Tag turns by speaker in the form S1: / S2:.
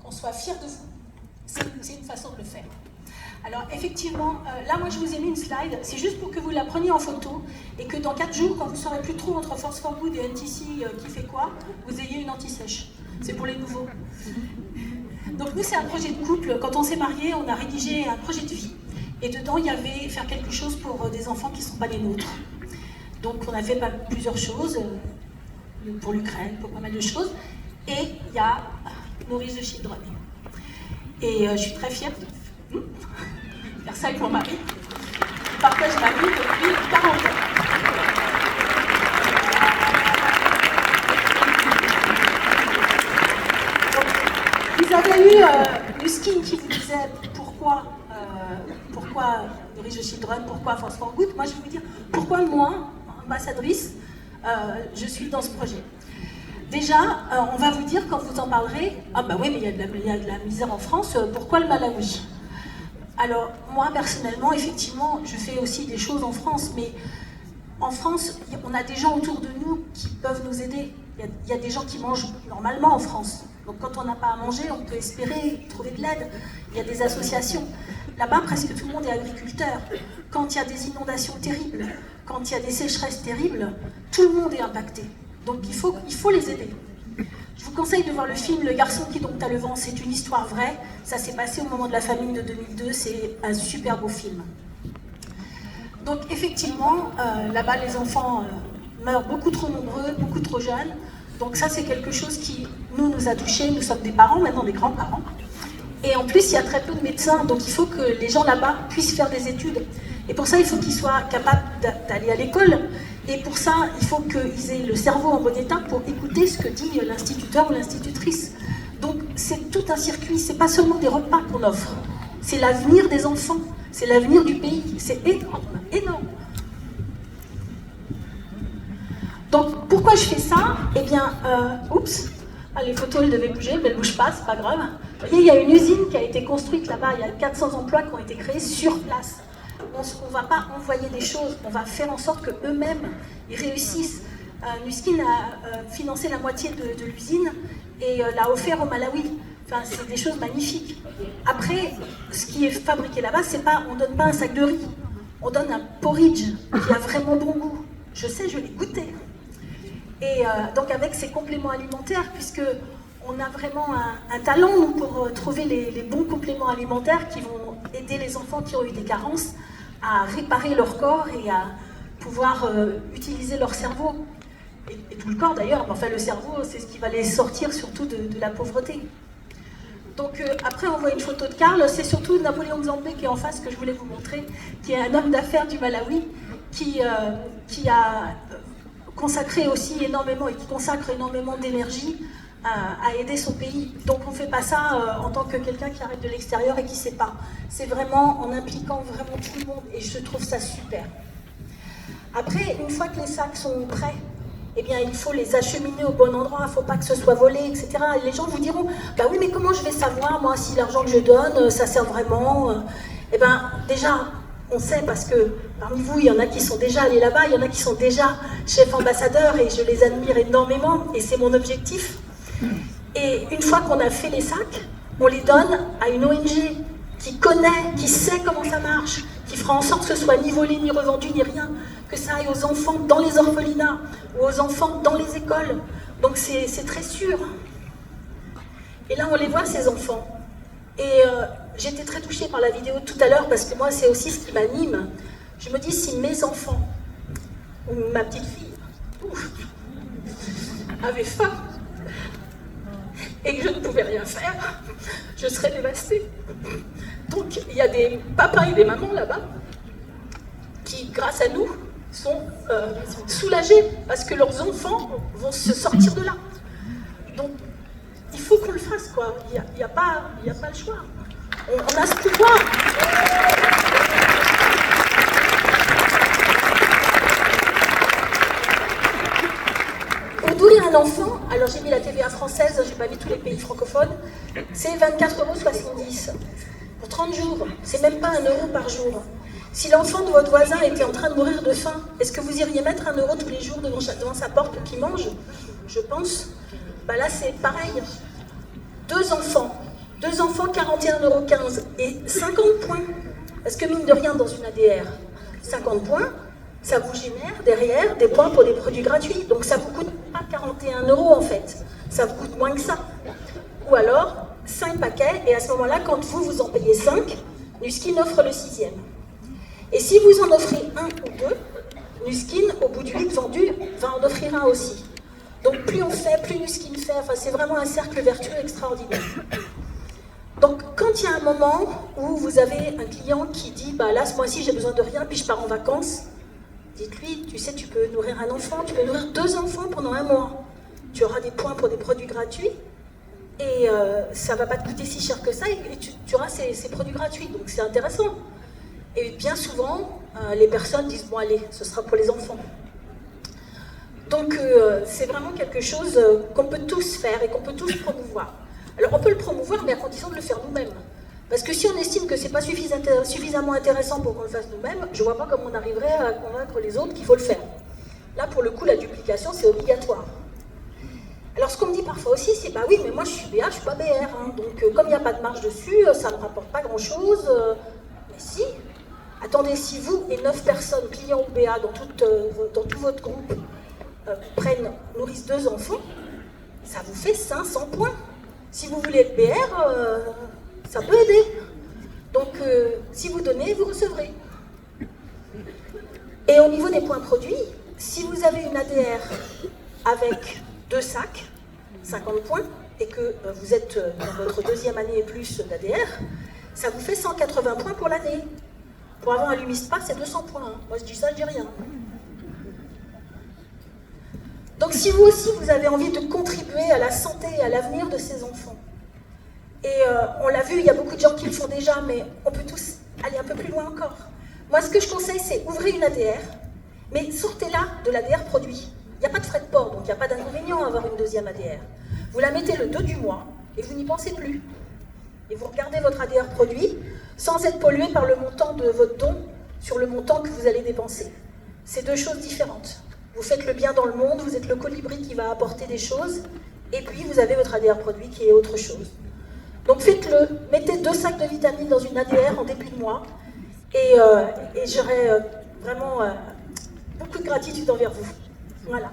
S1: qu'on soit fiers de vous. C'est une façon de le faire. Alors effectivement, là moi je vous ai mis une slide, c'est juste pour que vous la preniez en photo et que dans 4 jours, quand vous ne saurez plus trop entre Force for Good et NTC qui fait quoi, vous ayez une anti-sèche. C'est pour les nouveaux. Donc nous c'est un projet de couple, quand on s'est mariés, on a rédigé un projet de vie. Et dedans il y avait faire quelque chose pour des enfants qui ne sont pas les nôtres. Donc on a fait plusieurs choses, pour l'Ukraine, pour pas mal de choses. Et il y a Maurice de Children. Et je suis très fière de faire ça avec mon mari. Je partage ma vie depuis 40 ans. Donc, vous avez eu Luskin qui vous disait pourquoi Maurice de Children, pourquoi Force for Good. Moi je vais vous dire pourquoi moi, ambassadrice, je suis dans ce projet. Déjà, on va vous dire quand vous en parlerez, ah bah oui, mais il y a de la misère en France, pourquoi le Malawi? Alors, moi personnellement, effectivement, je fais aussi des choses en France, mais en France, on a des gens autour de nous qui peuvent nous aider. Il y a des gens qui mangent normalement en France. Donc quand on n'a pas à manger, on peut espérer trouver de l'aide. Il y a des associations. Là-bas, presque tout le monde est agriculteur. Quand il y a des inondations terribles, quand il y a des sécheresses terribles, tout le monde est impacté. Donc il faut les aider. Je vous conseille de voir le film Le garçon qui dompta le vent, c'est une histoire vraie. Ça s'est passé au moment de la famine de 2002, c'est un super beau film. Donc effectivement, là-bas les enfants meurent beaucoup trop nombreux, beaucoup trop jeunes. Donc ça c'est quelque chose qui nous a touchés, nous sommes des parents, maintenant des grands-parents. Et en plus il y a très peu de médecins, donc il faut que les gens là-bas puissent faire des études. Et pour ça il faut qu'ils soient capables d'aller à l'école. Et pour ça, il faut qu'ils aient le cerveau en bon état pour écouter ce que dit l'instituteur ou l'institutrice. Donc c'est tout un circuit, c'est pas seulement des repas qu'on offre, c'est l'avenir des enfants, c'est l'avenir du pays, c'est énorme, énorme. Donc pourquoi je fais ça? Eh bien, les photos elles devaient bouger, mais elles ne bougent pas, c'est pas grave. Vous voyez, il y a une usine qui a été construite là-bas, il y a 400 emplois qui ont été créés sur place. On ne va pas envoyer des choses, on va faire en sorte qu'eux-mêmes, ils réussissent. Nuskin a financé la moitié de l'usine et l'a offert au Malawi. Enfin, c'est des choses magnifiques. Après, ce qui est fabriqué là-bas, on ne donne pas un sac de riz, on donne un porridge qui a vraiment bon goût. Je sais, je l'ai goûté. Et donc avec ces compléments alimentaires, puisque on a vraiment un talent nous, pour trouver les bons compléments alimentaires qui vont aider les enfants qui ont eu des carences à réparer leur corps et à pouvoir utiliser leur cerveau. Et tout le corps d'ailleurs, mais enfin le cerveau, c'est ce qui va les sortir surtout de la pauvreté. Donc après on voit une photo de Karl, c'est surtout Napoléon Nzambe qui est en face que je voulais vous montrer, qui est un homme d'affaires du Malawi, qui a consacré aussi énormément et qui consacre énormément d'énergie à aider son pays. Donc on ne fait pas ça en tant que quelqu'un qui arrive de l'extérieur et qui ne sait pas. C'est vraiment en impliquant vraiment tout le monde et je trouve ça super. Après, une fois que les sacs sont prêts, eh bien il faut les acheminer au bon endroit, il ne faut pas que ce soit volé, etc. Et les gens vous diront, bah oui mais comment je vais savoir moi si l'argent que je donne, ça sert vraiment Eh bien déjà, on sait parce que parmi vous, il y en a qui sont déjà allés là-bas, il y en a qui sont déjà chefs ambassadeurs et je les admire énormément et c'est mon objectif. Et une fois qu'on a fait les sacs, on les donne à une ONG qui connaît, qui sait comment ça marche, qui fera en sorte que ce soit ni volé, ni revendu, ni rien, que ça aille aux enfants dans les orphelinats ou aux enfants dans les écoles. Donc c'est très sûr. Et là, on les voit, ces enfants. Et j'étais très touchée par la vidéo de tout à l'heure parce que moi, c'est aussi ce qui m'anime. Je me dis, si mes enfants, ou ma petite fille, avait faim, et que je ne pouvais rien faire, je serais dévastée. Donc il y a des papas et des mamans là-bas qui, grâce à nous, sont soulagés parce que leurs enfants vont se sortir de là. Donc il faut qu'on le fasse, quoi. Il n'y a pas le choix. On a ce pouvoir. Pour nourrir un enfant, alors j'ai mis la TVA française, j'ai pas mis tous les pays francophones, c'est 24,70 € pour 30 jours. C'est même pas 1 € par jour. Si l'enfant de votre voisin était en train de mourir de faim, est-ce que vous iriez mettre 1 € tous les jours devant sa porte pour qu'il mange? Je pense. Bah là c'est pareil. 2 enfants 2 enfants, 41,15 € et 50 points. Parce que mine de rien, dans une ADR, 50 points, ça vous génère derrière des points pour des produits gratuits. Donc ça vous coûte pas 41 € en fait, ça vous coûte moins que ça. Ou alors, 5 paquets, et à ce moment-là, quand vous en payez 5, Nuskin offre le 6e. Et si vous en offrez un ou deux, Nuskin, au bout du 8 vendus, va en offrir un aussi. Donc plus on fait, plus Nuskin fait, enfin c'est vraiment un cercle vertueux extraordinaire. Donc quand il y a un moment où vous avez un client qui dit bah là ce mois-ci j'ai besoin de rien puis je pars en vacances, dites-lui tu sais tu peux nourrir un enfant, tu peux nourrir 2 enfants pendant un mois. Tu auras des points pour des produits gratuits et ça va pas te coûter si cher que ça et tu auras ces produits gratuits, donc c'est intéressant. Et bien souvent les personnes disent bon allez ce sera pour les enfants. Donc c'est vraiment quelque chose qu'on peut tous faire et qu'on peut tous promouvoir. Alors on peut le promouvoir, mais à condition de le faire nous-mêmes. Parce que si on estime que c'est pas suffisamment intéressant pour qu'on le fasse nous-mêmes, je vois pas comment on arriverait à convaincre les autres qu'il faut le faire. Là, pour le coup, la duplication, c'est obligatoire. Alors ce qu'on me dit parfois aussi, c'est bah oui, mais moi je suis BA, je suis pas BR, hein, donc comme il n'y a pas de marge dessus, ça ne me rapporte pas grand-chose. Mais si, attendez, si vous et 9 personnes, clients ou BA, dans tout votre groupe, nourrissent 2 enfants, ça vous fait 500 points. Si vous voulez être BR, ça peut aider. Donc, si vous donnez, vous recevrez. Et au niveau des points produits, si vous avez une ADR avec 2 sacs, 50 points, et que vous êtes dans votre 2e année et plus d'ADR, ça vous fait 180 points pour l'année. Pour avoir un Lumispa, c'est 200 points. Hein. Moi, je dis ça, je dis rien. Donc si vous aussi, vous avez envie de contribuer à la santé et à l'avenir de ces enfants, et on l'a vu, il y a beaucoup de gens qui le font déjà, mais on peut tous aller un peu plus loin encore. Moi, ce que je conseille, c'est ouvrez une ADR, mais sortez-la de l'ADR produit. Il n'y a pas de frais de port, donc il n'y a pas d'inconvénient à avoir une 2e ADR. Vous la mettez le 2 du mois, et vous n'y pensez plus. Et vous regardez votre ADR produit, sans être pollué par le montant de votre don sur le montant que vous allez dépenser. C'est 2 choses différentes. Vous faites le bien dans le monde, vous êtes le colibri qui va apporter des choses, et puis vous avez votre ADR produit qui est autre chose. Donc faites-le, mettez 2 sacs de vitamines dans une ADR en début de mois, et j'aurai vraiment beaucoup de gratitude envers vous. Voilà.